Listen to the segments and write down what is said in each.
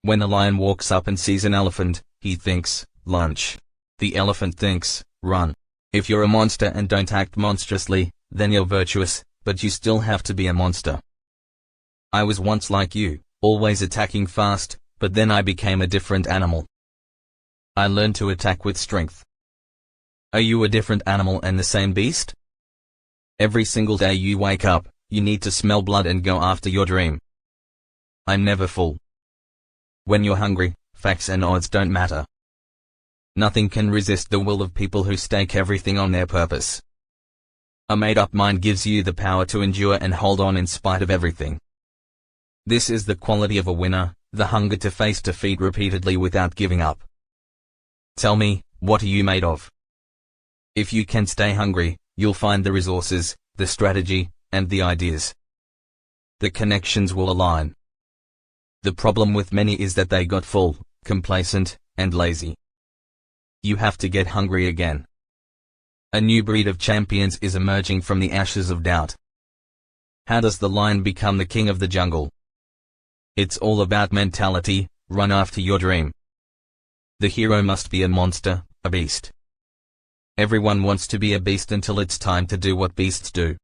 When a lion walks up and sees an elephant, he thinks, lunch. The elephant thinks, run. If you're a monster and don't act monstrously, then you're virtuous, but you still have to be a monster. I was once like you, always attacking fast, but then I became a different animal. I learned to attack with strength. Are you a different animal and the same beast? Every single day you wake up, you need to smell blood and go after your dream. I'm never full. When you're hungry, facts and odds don't matter. Nothing can resist the will of people who stake everything on their purpose. A made-up mind gives you the power to endure and hold on in spite of everything. This is the quality of a winner, the hunger to face defeat repeatedly without giving up. Tell me, what are you made of? If you can stay hungry, you'll find the resources, the strategy, and the ideas. The connections will align. The problem with many is that they got full, complacent, and lazy. You have to get hungry again. A new breed of champions is emerging from the ashes of doubt. How does the lion become the king of the jungle? It's all about mentality. Run after your dream. The hero must be a monster, a beast. Everyone wants to be a beast until it's time to do what beasts do.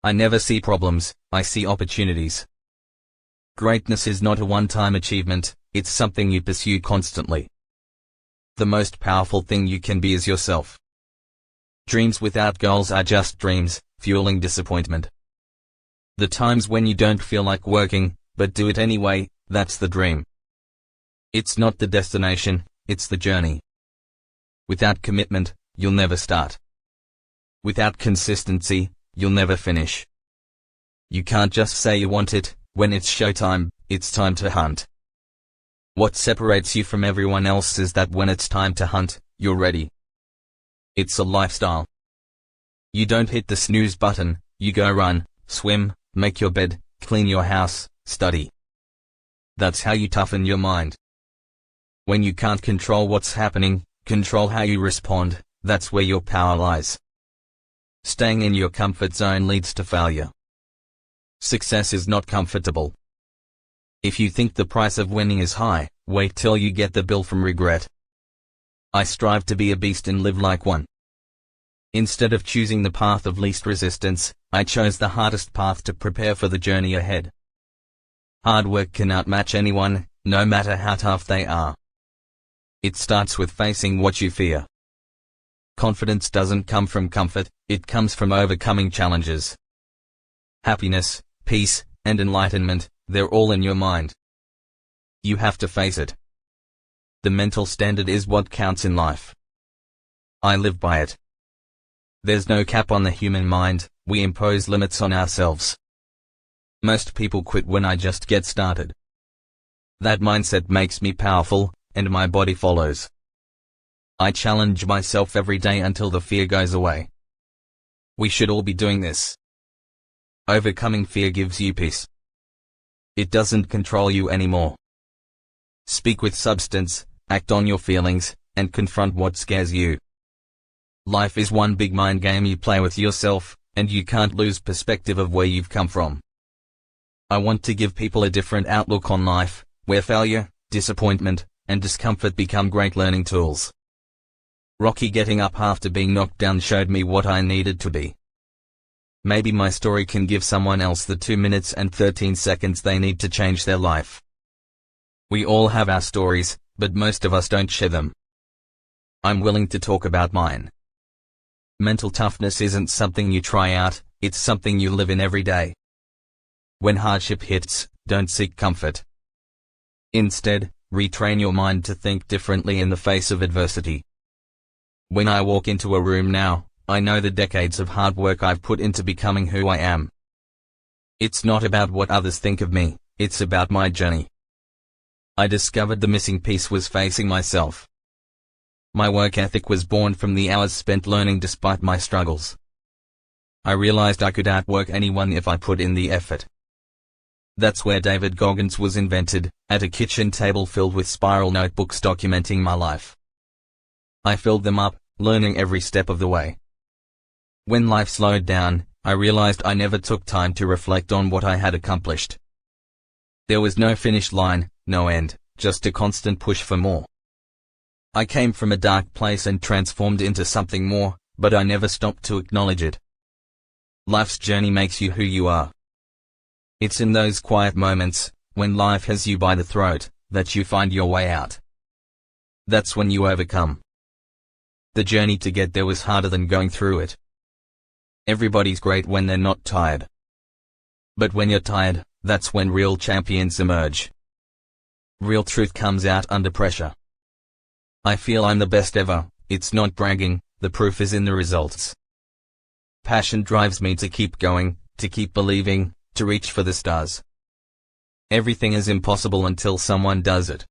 I never see problems, I see opportunities. Greatness is not a one-time achievement, it's something you pursue constantly. The most powerful thing you can be is yourself. Dreams without goals are just dreams, fueling disappointment. The times when you don't feel like working, but do it anyway, that's the dream. It's not the destination, it's the journey. Without commitment, you'll never start. Without consistency, you'll never finish. You can't just say you want it. When it's showtime, it's time to hunt. What separates you from everyone else is that when it's time to hunt, you're ready. It's a lifestyle. You don't hit the snooze button, you go run, swim, make your bed, clean your house, study. That's how you toughen your mind. When you can't control what's happening, control how you respond, that's where your power lies. Staying in your comfort zone leads to failure. Success is not comfortable. If you think the price of winning is high, wait till you get the bill from regret. I strive to be a beast and live like one. Instead of choosing the path of least resistance, I chose the hardest path to prepare for the journey ahead. Hard work can outmatch anyone, no matter how tough they are. It starts with facing what you fear. Confidence doesn't come from comfort, it comes from overcoming challenges. Happiness, peace, and enlightenment, they're all in your mind. You have to face it. The mental standard is what counts in life. I live by it. There's no cap on the human mind, we impose limits on ourselves. Most people quit when I just get started. That mindset makes me powerful, and my body follows. I challenge myself every day until the fear goes away. We should all be doing this. Overcoming fear gives you peace. It doesn't control you anymore. Speak with substance, act on your feelings, and confront what scares you. Life is one big mind game you play with yourself, and you can't lose perspective of where you've come from. I want to give people a different outlook on life, where failure, disappointment, and discomfort become great learning tools. Rocky getting up after being knocked down showed me what I needed to be. Maybe my story can give someone else the 2 minutes and 13 seconds they need to change their life. We all have our stories, but most of us don't share them. I'm willing to talk about mine. Mental toughness isn't something you try out, it's something you live in every day. When hardship hits, don't seek comfort. Instead, retrain your mind to think differently in the face of adversity. When I walk into a room now, I know the decades of hard work I've put into becoming who I am. It's not about what others think of me, it's about my journey. I discovered the missing piece was facing myself. My work ethic was born from the hours spent learning despite my struggles. I realized I could outwork anyone if I put in the effort. That's where David Goggins was invented, at a kitchen table filled with spiral notebooks documenting my life. I filled them up, learning every step of the way. When life slowed down, I realized I never took time to reflect on what I had accomplished. There was no finish line, no end, just a constant push for more. I came from a dark place and transformed into something more, but I never stopped to acknowledge it. Life's journey makes you who you are. It's in those quiet moments, when life has you by the throat, that you find your way out. That's when you overcome. The journey to get there was harder than going through it. Everybody's great when they're not tired. But when you're tired, that's when real champions emerge. Real truth comes out under pressure. I feel I'm the best ever. It's not bragging, the proof is in the results. Passion drives me to keep going, to keep believing, to reach for the stars. Everything is impossible until someone does it.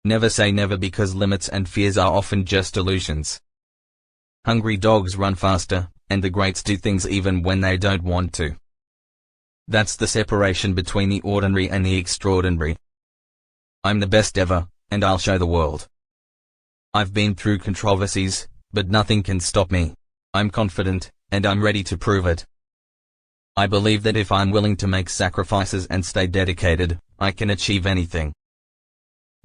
Never say never, because limits and fears are often just illusions. Hungry dogs run faster, and the greats do things even when they don't want to. That's the separation between the ordinary and the extraordinary. I'm the best ever, and I'll show the world. I've been through controversies, but nothing can stop me. I'm confident, and I'm ready to prove it. I believe that if I'm willing to make sacrifices and stay dedicated, I can achieve anything.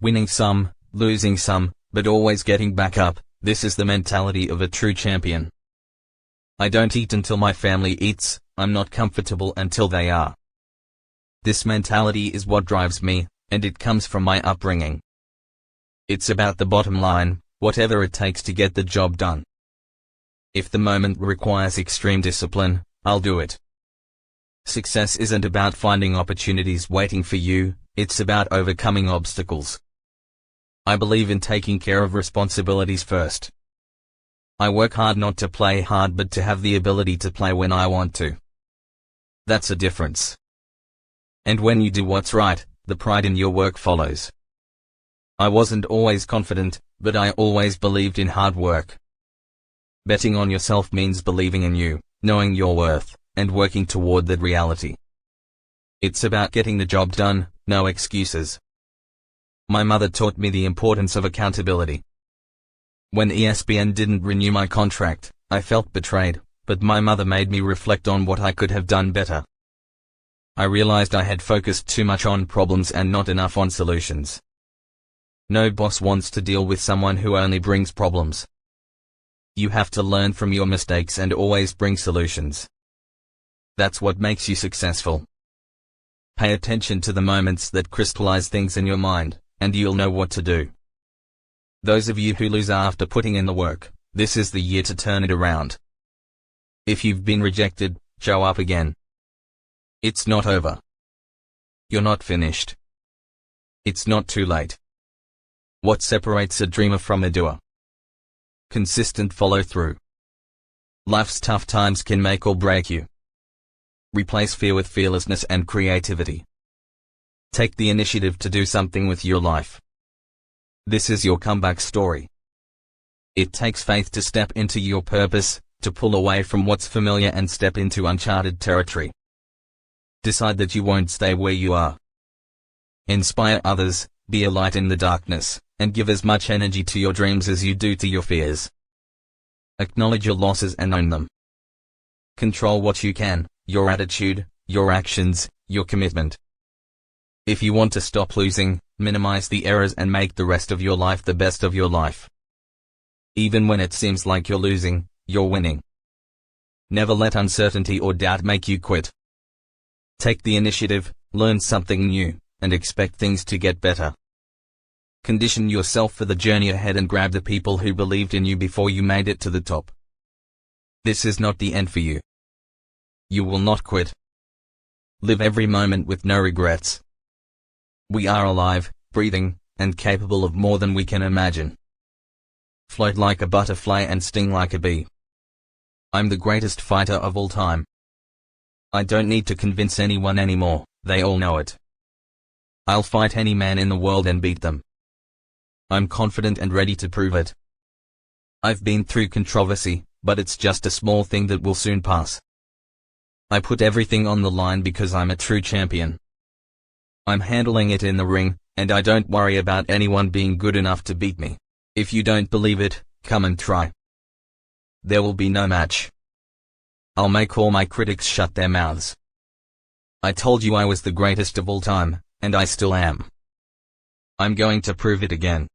Winning some, losing some, but always getting back up, this is the mentality of a true champion. I don't eat until my family eats, I'm not comfortable until they are. This mentality is what drives me, and it comes from my upbringing. It's about the bottom line, whatever it takes to get the job done. If the moment requires extreme discipline, I'll do it. Success isn't about finding opportunities waiting for you, it's about overcoming obstacles. I believe in taking care of responsibilities first. I work hard not to play hard, but to have the ability to play when I want to. That's a difference. And when you do what's right, the pride in your work follows. I wasn't always confident, but I always believed in hard work. Betting on yourself means believing in you, knowing your worth, and working toward that reality. It's about getting the job done, no excuses. My mother taught me the importance of accountability. When ESPN didn't renew my contract, I felt betrayed, but my mother made me reflect on what I could have done better. I realized I had focused too much on problems and not enough on solutions. No boss wants to deal with someone who only brings problems. You have to learn from your mistakes and always bring solutions. That's what makes you successful. Pay attention to the moments that crystallize things in your mind, and you'll know what to do. Those of you who lose after putting in the work, this is the year to turn it around. If you've been rejected, show up again. It's not over. You're not finished. It's not too late. What separates a dreamer from a doer? Consistent follow-through. Life's tough times can make or break you. Replace fear with fearlessness and creativity. Take the initiative to do something with your life. This is your comeback story. It takes faith to step into your purpose, to pull away from what's familiar and step into uncharted territory. Decide that you won't stay where you are. Inspire others, be a light in the darkness, and give as much energy to your dreams as you do to your fears. Acknowledge your losses and own them. Control what you can, your attitude, your actions, your commitment. If you want to stop losing, minimize the errors and make the rest of your life the best of your life. Even when it seems like you're losing, you're winning. Never let uncertainty or doubt make you quit. Take the initiative, learn something new, and expect things to get better. Condition yourself for the journey ahead and grab the people who believed in you before you made it to the top. This is not the end for you. You will not quit. Live every moment with no regrets. We are alive, breathing, and capable of more than we can imagine. Float like a butterfly and sting like a bee. I'm the greatest fighter of all time. I don't need to convince anyone anymore, they all know it. I'll fight any man in the world and beat them. I'm confident and ready to prove it. I've been through controversy, but it's just a small thing that will soon pass. I put everything on the line because I'm a true champion. I'm handling it in the ring, and I don't worry about anyone being good enough to beat me. If you don't believe it, come and try. There will be no match. I'll make all my critics shut their mouths. I told you I was the greatest of all time, and I still am. I'm going to prove it again.